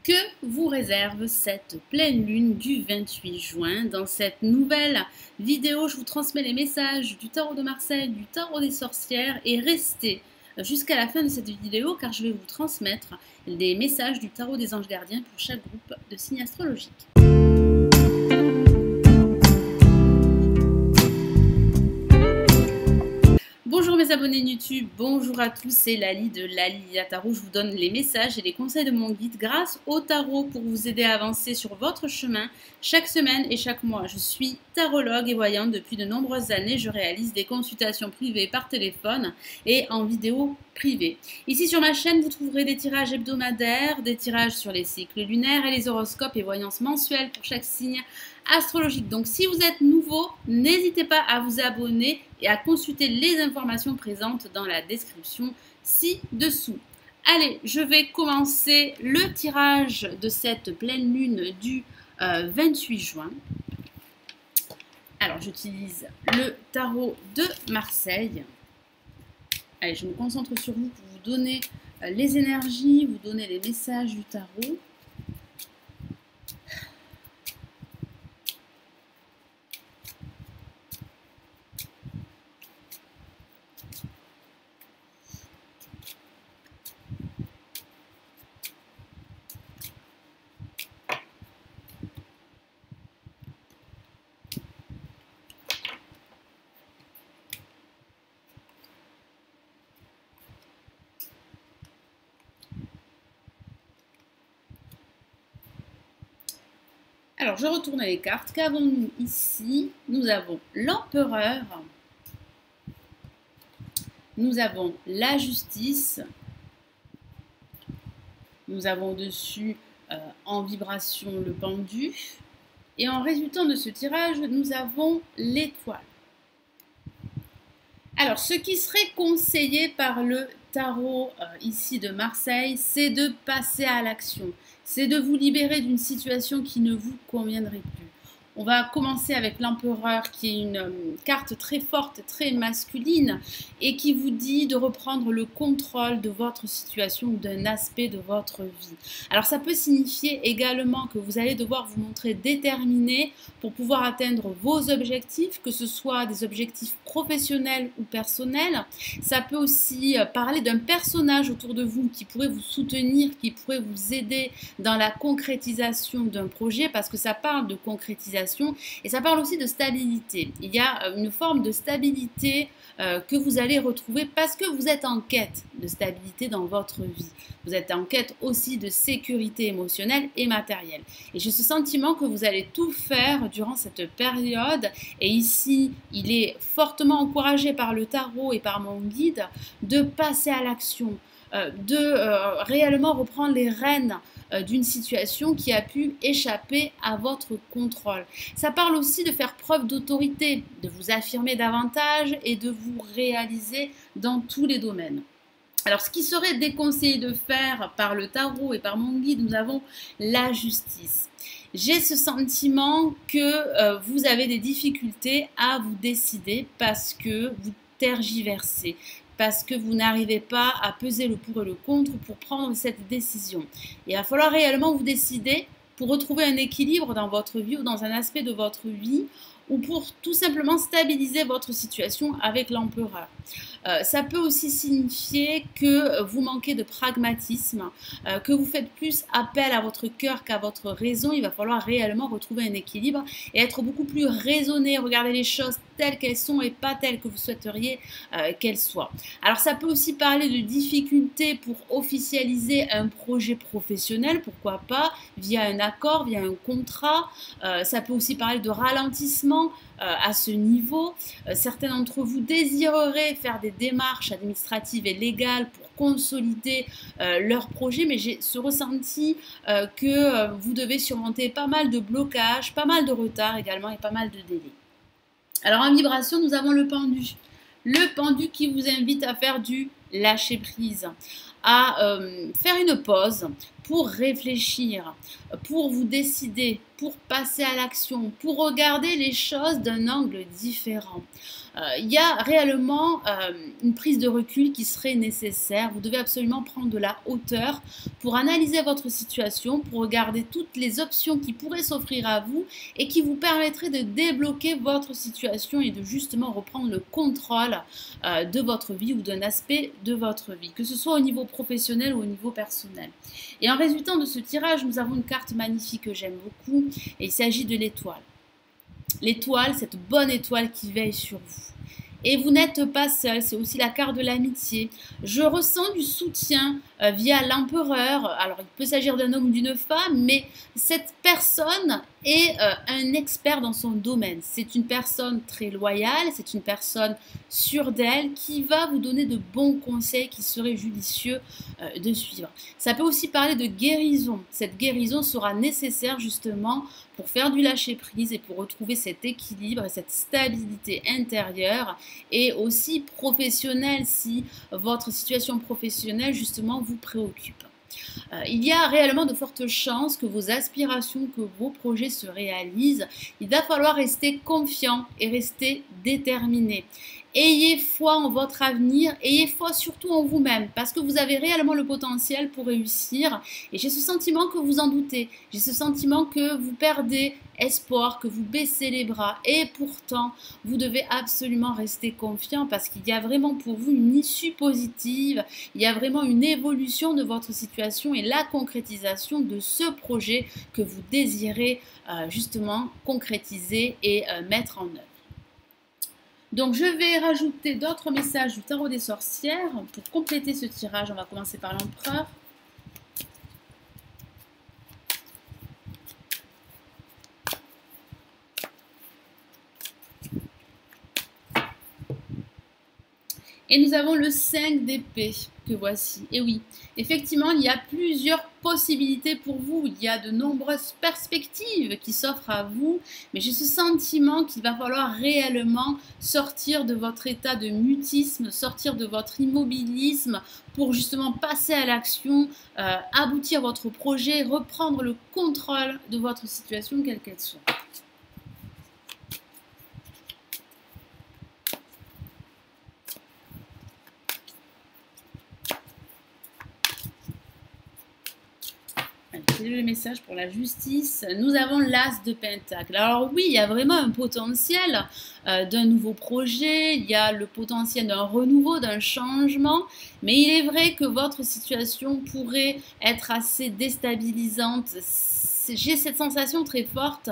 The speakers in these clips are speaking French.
Que vous réserve cette pleine lune du 28 juin? Dans cette nouvelle vidéo, je vous transmets les messages du tarot de Marseille, du tarot des sorcières, et restez jusqu'à la fin de cette vidéo car je vais vous transmettre les messages du tarot des anges gardiens pour chaque groupe de signes astrologiques. Bonjour mes abonnés YouTube, bonjour à tous, c'est Lali de Lali Tarot. Je vous donne les messages et les conseils de mon guide grâce au tarot pour vous aider à avancer sur votre chemin chaque semaine et chaque mois. Je suis tarologue et voyante depuis de nombreuses années. Je réalise des consultations privées par téléphone et en vidéo privée. Ici sur ma chaîne, vous trouverez des tirages hebdomadaires, des tirages sur les cycles lunaires et les horoscopes et voyances mensuelles pour chaque signe astrologique. Donc si vous êtes nouveau, n'hésitez pas à vous abonner et à consulter les informations présentes dans la description ci-dessous. Allez, je vais commencer le tirage de cette pleine lune du 28 juin. Alors j'utilise le tarot de Marseille. Allez, je me concentre sur vous pour vous donner les énergies, vous donner les messages du tarot. Alors, je retourne les cartes. Qu'avons-nous ici? Nous avons l'empereur. Nous avons la justice. Nous avons au-dessus en vibration le pendu. Et en résultant de ce tirage, nous avons l'étoile. Alors, ce qui serait conseillé par le tarot ici de Marseille, c'est de passer à l'action. C'est de vous libérer d'une situation qui ne vous conviendrait plus. On va commencer avec l'empereur qui est une carte très forte, très masculine et qui vous dit de reprendre le contrôle de votre situation ou d'un aspect de votre vie. Alors ça peut signifier également que vous allez devoir vous montrer déterminé pour pouvoir atteindre vos objectifs, que ce soit des objectifs professionnels ou personnels. Ça peut aussi parler d'un personnage autour de vous qui pourrait vous soutenir, qui pourrait vous aider dans la concrétisation d'un projet parce que ça parle de concrétisation. Et ça parle aussi de stabilité. Il y a une forme de stabilité que vous allez retrouver parce que vous êtes en quête de stabilité dans votre vie. Vous êtes en quête aussi de sécurité émotionnelle et matérielle. Et j'ai ce sentiment que vous allez tout faire durant cette période. Et ici, il est fortement encouragé par le tarot et par mon guide de passer à l'action, de réellement reprendre les rênes d'une situation qui a pu échapper à votre contrôle. Ça parle aussi de faire preuve d'autorité, de vous affirmer davantage et de vous réaliser dans tous les domaines. Alors, ce qui serait déconseillé de faire par le tarot et par mon guide, nous avons la justice. J'ai ce sentiment que vous avez des difficultés à vous décider parce que vous tergiversez, parce que vous n'arrivez pas à peser le pour et le contre pour prendre cette décision. Il va falloir réellement vous décider pour retrouver un équilibre dans votre vie ou dans un aspect de votre vie ou pour tout simplement stabiliser votre situation avec l'empereur. Ça peut aussi signifier que vous manquez de pragmatisme, que vous faites plus appel à votre cœur qu'à votre raison. Il va falloir réellement retrouver un équilibre et être beaucoup plus raisonné, regarder les choses telles qu'elles sont et pas telles que vous souhaiteriez qu'elles soient. Alors ça peut aussi parler de difficultés pour officialiser un projet professionnel, pourquoi pas, via un accord, via un contrat. Ça peut aussi parler de ralentissement à ce niveau. Certains d'entre vous désireraient faire des démarches administratives et légales pour consolider leur projet, mais j'ai ce ressenti que vous devez surmonter pas mal de blocages, pas mal de retard également et pas mal de délais. Alors en vibration, nous avons le pendu. Le pendu qui vous invite à faire du lâcher prise, à faire une pause pour réfléchir, pour vous décider, pour passer à l'action, pour regarder les choses d'un angle différent. Il y a réellement une prise de recul qui serait nécessaire. Vous devez absolument prendre de la hauteur pour analyser votre situation, pour regarder toutes les options qui pourraient s'offrir à vous et qui vous permettraient de débloquer votre situation et de justement reprendre le contrôle de votre vie ou d'un aspect de votre vie, que ce soit au niveau professionnel ou au niveau personnel. Et en résultant de ce tirage, nous avons une carte magnifique que j'aime beaucoup et il s'agit de l'étoile. L'étoile, cette bonne étoile qui veille sur vous. Et vous n'êtes pas seul, c'est aussi la carte de l'amitié. Je ressens du soutien via l'empereur. Alors, il peut s'agir d'un homme ou d'une femme, mais cette personne est un expert dans son domaine. C'est une personne très loyale, c'est une personne sûre d'elle qui va vous donner de bons conseils qui seraient judicieux de suivre. Ça peut aussi parler de guérison. Cette guérison sera nécessaire justement pour faire du lâcher-prise et pour retrouver cet équilibre et cette stabilité intérieure et aussi professionnelle si votre situation professionnelle justement vous préoccupe. Il y a réellement de fortes chances que vos aspirations, que vos projets se réalisent. Il va falloir rester confiant et rester déterminé. Ayez foi en votre avenir, ayez foi surtout en vous-même parce que vous avez réellement le potentiel pour réussir et j'ai ce sentiment que vous en doutez, j'ai ce sentiment que vous perdez espoir, que vous baissez les bras et pourtant vous devez absolument rester confiant parce qu'il y a vraiment pour vous une issue positive, il y a vraiment une évolution de votre situation et la concrétisation de ce projet que vous désirez justement concrétiser et mettre en œuvre. Donc, je vais rajouter d'autres messages du tarot des sorcières pour compléter ce tirage. On va commencer par l'empereur. Et nous avons le 5 d'épée que voici. Et oui, effectivement, il y a plusieurs possibilités pour vous. Il y a de nombreuses perspectives qui s'offrent à vous. Mais j'ai ce sentiment qu'il va falloir réellement sortir de votre état de mutisme, sortir de votre immobilisme pour justement passer à l'action, aboutir votre projet, reprendre le contrôle de votre situation, quelle qu'elle soit. Quel est le message pour la justice? Nous avons l'As de Pentacle. Alors oui, il y a vraiment un potentiel d'un nouveau projet, il y a le potentiel d'un renouveau, d'un changement, mais il est vrai que votre situation pourrait être assez déstabilisante. J'ai cette sensation très forte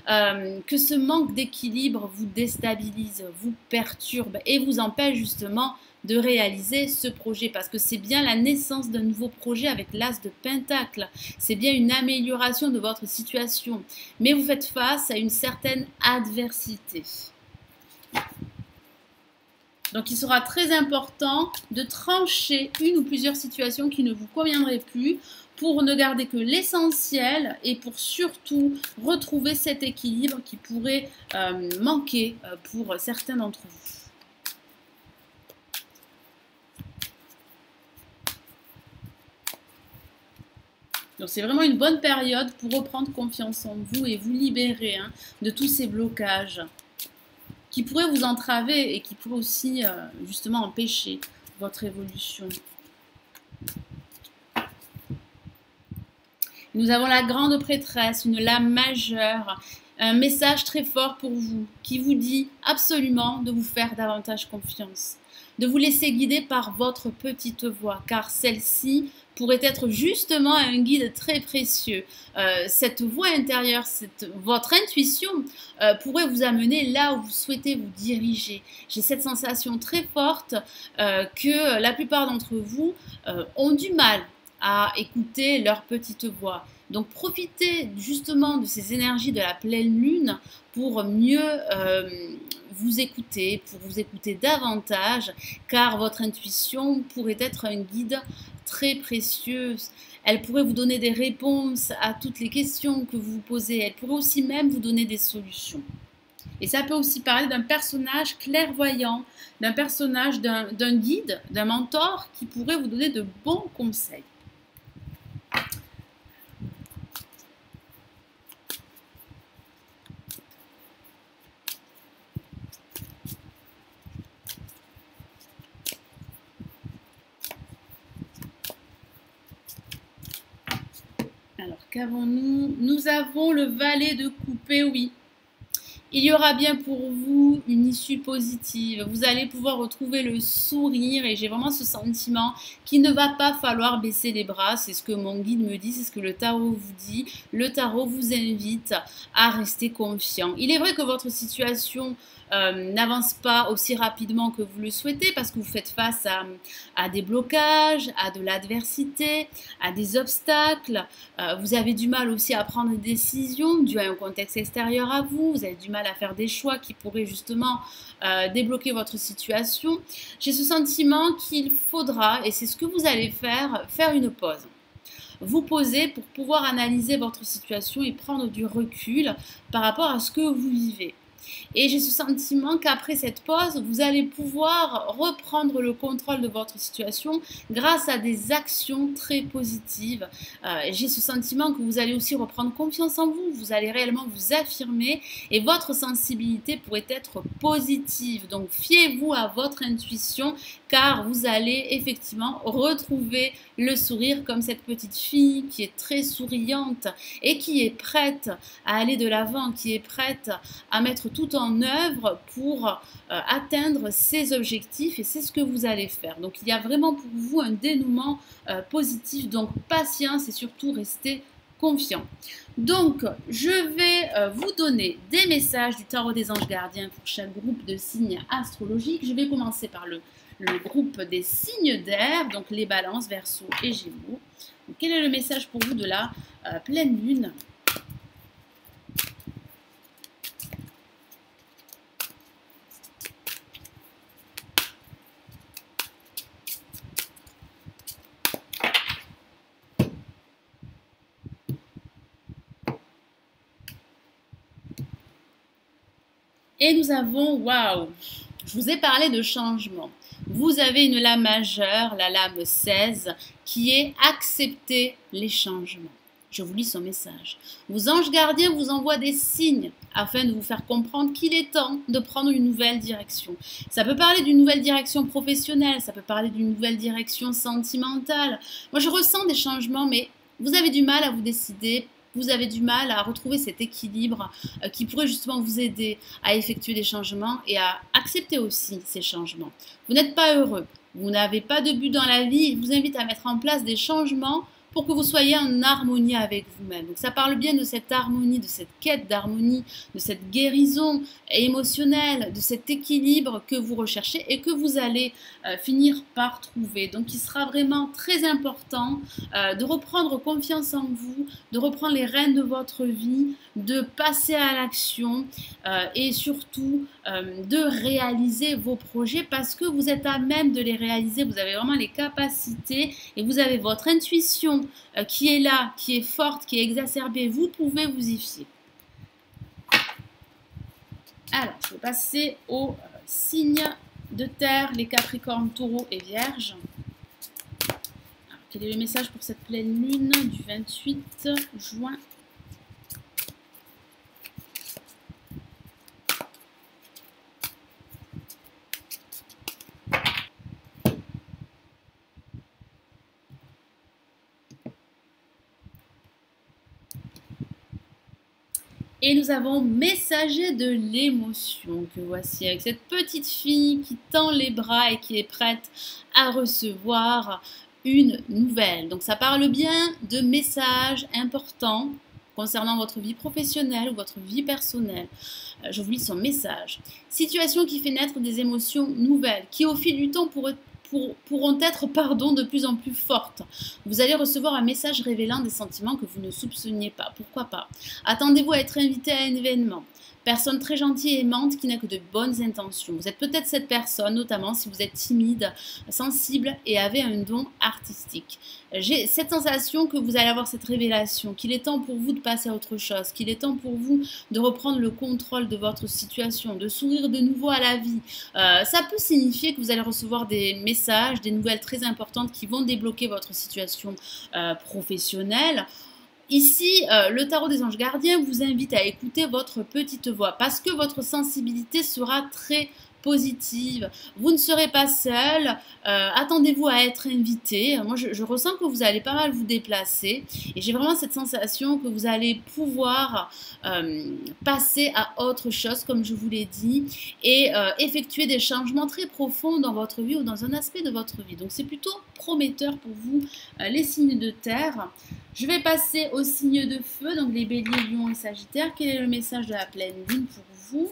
que ce manque d'équilibre vous déstabilise, vous perturbe et vous empêche justement de réaliser ce projet parce que c'est bien la naissance d'un nouveau projet avec l'As de Pentacle. C'est bien une amélioration de votre situation. Mais vous faites face à une certaine adversité. Donc, il sera très important de trancher une ou plusieurs situations qui ne vous conviendraient plus pour ne garder que l'essentiel et pour surtout retrouver cet équilibre qui pourrait manquer pour certains d'entre vous. Donc c'est vraiment une bonne période pour reprendre confiance en vous et vous libérer de tous ces blocages qui pourraient vous entraver et qui pourraient aussi justement empêcher votre évolution. Nous avons la grande prêtresse, une lame majeure, un message très fort pour vous qui vous dit absolument de vous faire davantage confiance, de vous laisser guider par votre petite voix car celle-ci pourrait être justement un guide très précieux. Cette voix intérieure, votre intuition pourrait vous amener là où vous souhaitez vous diriger. J'ai cette sensation très forte que la plupart d'entre vous ont du mal à écouter leur petite voix. Donc profitez justement de ces énergies de la pleine lune pour mieux vous écouter, pour vous écouter davantage, car votre intuition pourrait être un guide très précieuse. Elle pourrait vous donner des réponses à toutes les questions que vous vous posez. Elle pourrait aussi même vous donner des solutions. Et ça peut aussi parler d'un personnage clairvoyant, d'un personnage, d'un guide, d'un mentor qui pourrait vous donner de bons conseils. Alors, qu'avons-nous? Nous avons le valet de coupé, oui. Il y aura bien pour vous une issue positive. Vous allez pouvoir retrouver le sourire et j'ai vraiment ce sentiment qu'il ne va pas falloir baisser les bras. C'est ce que mon guide me dit, c'est ce que le tarot vous dit. Le tarot vous invite à rester confiant. Il est vrai que votre situation n'avance pas aussi rapidement que vous le souhaitez parce que vous faites face à des blocages, à de l'adversité, à des obstacles. Vous avez du mal aussi à prendre des décisions dû à un contexte extérieur à vous. Vous avez du mal à faire des choix qui pourraient justement débloquer votre situation. J'ai ce sentiment qu'il faudra, et c'est ce que vous allez faire une pause. Vous poser pour pouvoir analyser votre situation et prendre du recul par rapport à ce que vous vivez. Et j'ai ce sentiment qu'après cette pause, vous allez pouvoir reprendre le contrôle de votre situation grâce à des actions très positives. J'ai ce sentiment que vous allez aussi reprendre confiance en vous, vous allez réellement vous affirmer et votre sensibilité pourrait être positive. Donc fiez-vous à votre intuition car vous allez effectivement retrouver le sourire comme cette petite fille qui est très souriante et qui est prête à aller de l'avant, qui est prête à mettre tout en œuvre pour atteindre ses objectifs et c'est ce que vous allez faire. Donc il y a vraiment pour vous un dénouement positif, donc patience et surtout restez confiant. Donc je vais vous donner des messages du tarot des anges gardiens pour chaque groupe de signes astrologiques. Je vais commencer par le groupe des signes d'air, donc les balances, verseaux et gémeaux. Donc, quel est le message pour vous de la pleine lune ? Et nous avons, waouh, je vous ai parlé de changement. Vous avez une lame majeure, la lame 16, qui est accepter les changements. Je vous lis son message. Vos anges gardiens vous envoient des signes afin de vous faire comprendre qu'il est temps de prendre une nouvelle direction. Ça peut parler d'une nouvelle direction professionnelle, ça peut parler d'une nouvelle direction sentimentale. Moi, je ressens des changements, mais vous avez du mal à vous décider. Vous avez du mal à retrouver cet équilibre qui pourrait justement vous aider à effectuer des changements et à accepter aussi ces changements. Vous n'êtes pas heureux, vous n'avez pas de but dans la vie, il vous invite à mettre en place des changements pour que vous soyez en harmonie avec vous-même. Donc ça parle bien de cette harmonie, de cette quête d'harmonie, de cette guérison émotionnelle, de cet équilibre que vous recherchez et que vous allez finir par trouver. Donc il sera vraiment très important de reprendre confiance en vous, de reprendre les rênes de votre vie, de passer à l'action et surtout de réaliser vos projets parce que vous êtes à même de les réaliser, vous avez vraiment les capacités et vous avez votre intuition qui est là, qui est forte, qui est exacerbée, vous pouvez vous y fier. Alors, je vais passer aux signes de terre, les capricornes, taureaux et vierges. Alors, quel est le message pour cette pleine lune du 28 juin ? Et nous avons messager de l'émotion que voici avec cette petite fille qui tend les bras et qui est prête à recevoir une nouvelle. Donc ça parle bien de messages importants concernant votre vie professionnelle ou votre vie personnelle. Je vous lis son message. Situation qui fait naître des émotions nouvelles qui au fil du temps pourront être de plus en plus fortes. Vous allez recevoir un message révélant des sentiments que vous ne soupçonniez pas. Pourquoi pas? Attendez-vous à être invité à un événement. Personne très gentille et aimante qui n'a que de bonnes intentions. Vous êtes peut-être cette personne, notamment si vous êtes timide, sensible et avez un don artistique. J'ai cette sensation que vous allez avoir cette révélation, qu'il est temps pour vous de passer à autre chose, qu'il est temps pour vous de reprendre le contrôle de votre situation, de sourire de nouveau à la vie. Ça peut signifier que vous allez recevoir des messages, des nouvelles très importantes qui vont débloquer votre situation professionnelle. Ici, le tarot des anges gardiens vous invite à écouter votre petite voix parce que votre sensibilité sera très positive. Vous ne serez pas seul. Attendez-vous à être invité. Moi, je ressens que vous allez pas mal vous déplacer. Et j'ai vraiment cette sensation que vous allez pouvoir passer à autre chose, comme je vous l'ai dit, et effectuer des changements très profonds dans votre vie ou dans un aspect de votre vie. Donc, c'est plutôt prometteur pour vous, les signes de terre. Je vais passer aux signes de feu, donc les béliers, lions et sagittaires. Quel est le message de la pleine lune pour vous?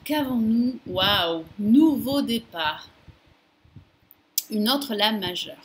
Qu'avons-nous? Waouh! Nouveau départ. Une autre lame majeure.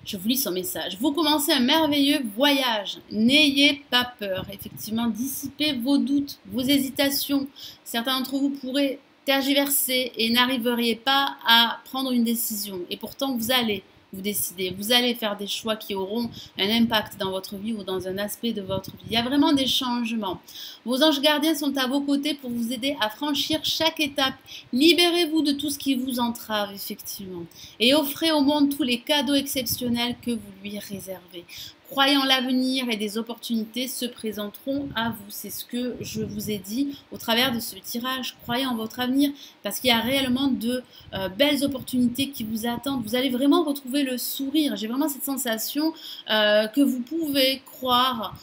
Je vous lis son message. Vous commencez un merveilleux voyage. N'ayez pas peur. Effectivement, dissipez vos doutes, vos hésitations. Certains d'entre vous pourraient tergiverser et n'arriveriez pas à prendre une décision. Et pourtant, vous allez vous décider. Vous allez faire des choix qui auront un impact dans votre vie ou dans un aspect de votre vie. Il y a vraiment des changements. Vos anges gardiens sont à vos côtés pour vous aider à franchir chaque étape. Libérez-vous de tout ce qui vous entrave, effectivement. Et offrez au monde tous les cadeaux exceptionnels que vous lui réservez. Croyez en l'avenir et des opportunités se présenteront à vous. C'est ce que je vous ai dit au travers de ce tirage. Croyez en votre avenir parce qu'il y a réellement de belles opportunités qui vous attendent. Vous allez vraiment retrouver le sourire. J'ai vraiment cette sensation que vous pouvez croire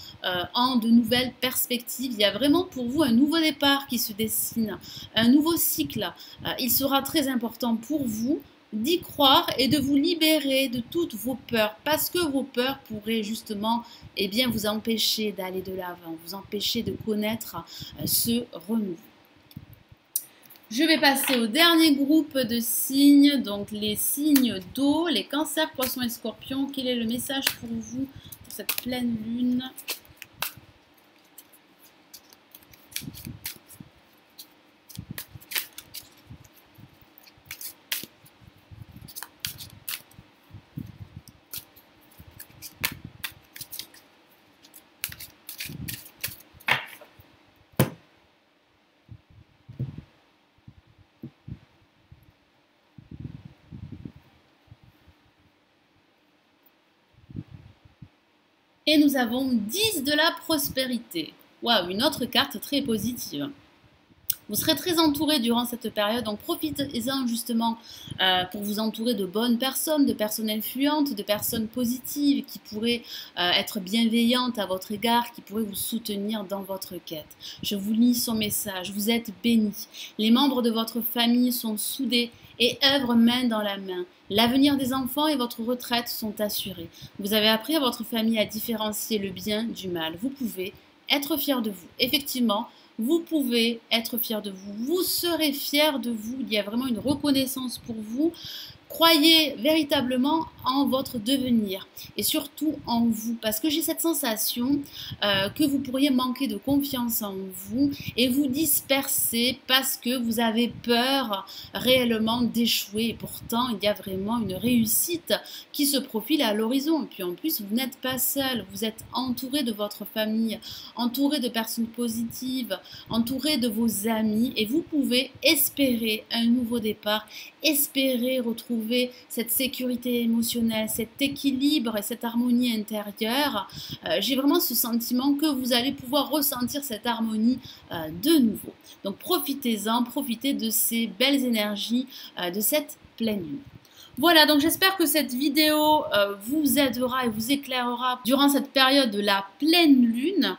en de nouvelles perspectives. Il y a vraiment pour vous un nouveau départ qui se dessine, un nouveau cycle. Il sera très important pour vous d'y croire et de vous libérer de toutes vos peurs parce que vos peurs pourraient justement vous empêcher d'aller de l'avant, vous empêcher de connaître ce renouveau. Je vais passer au dernier groupe de signes, donc les signes d'eau, les cancers, poissons et scorpions. Quel est le message pour vous pour cette pleine lune ? Et nous avons 10 de la prospérité. Waouh, une autre carte très positive. Vous serez très entouré durant cette période, donc profitez-en justement pour vous entourer de bonnes personnes, de personnes influentes, de personnes positives qui pourraient être bienveillantes à votre égard, qui pourraient vous soutenir dans votre quête. Je vous lis son message, vous êtes bénis. Les membres de votre famille sont soudés et œuvrent main dans la main. L'avenir des enfants et votre retraite sont assurés. Vous avez appris à votre famille à différencier le bien du mal. Vous pouvez être fier de vous. Effectivement, vous pouvez être fier de vous. Vous serez fier de vous. Il y a vraiment une reconnaissance pour vous. Croyez véritablement en votre devenir et surtout en vous parce que j'ai cette sensation que vous pourriez manquer de confiance en vous et vous disperser parce que vous avez peur réellement d'échouer et pourtant il y a vraiment une réussite qui se profile à l'horizon et puis en plus vous n'êtes pas seul, vous êtes entouré de votre famille, entouré de personnes positives, entouré de vos amis et vous pouvez espérer un nouveau départ, espérer retrouver cette sécurité émotionnelle, cet équilibre et cette harmonie intérieure. J'ai vraiment ce sentiment que vous allez pouvoir ressentir cette harmonie de nouveau. Donc profitez-en, profitez de ces belles énergies de cette pleine lune. Voilà, donc j'espère que cette vidéo vous aidera et vous éclairera durant cette période de la pleine lune.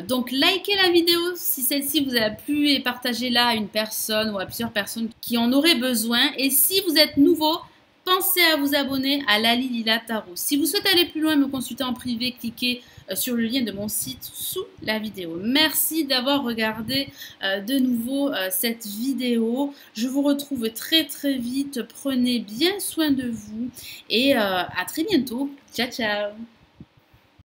Donc likez la vidéo si celle-ci vous a plu et partagez-la à une personne ou à plusieurs personnes qui en auraient besoin. Et si vous êtes nouveau, pensez à vous abonner à Lali Lila Tarot. Si vous souhaitez aller plus loin et me consulter en privé, cliquez sur le lien de mon site sous la vidéo. Merci d'avoir regardé de nouveau cette vidéo. Je vous retrouve très très vite. Prenez bien soin de vous et à très bientôt. Ciao ciao.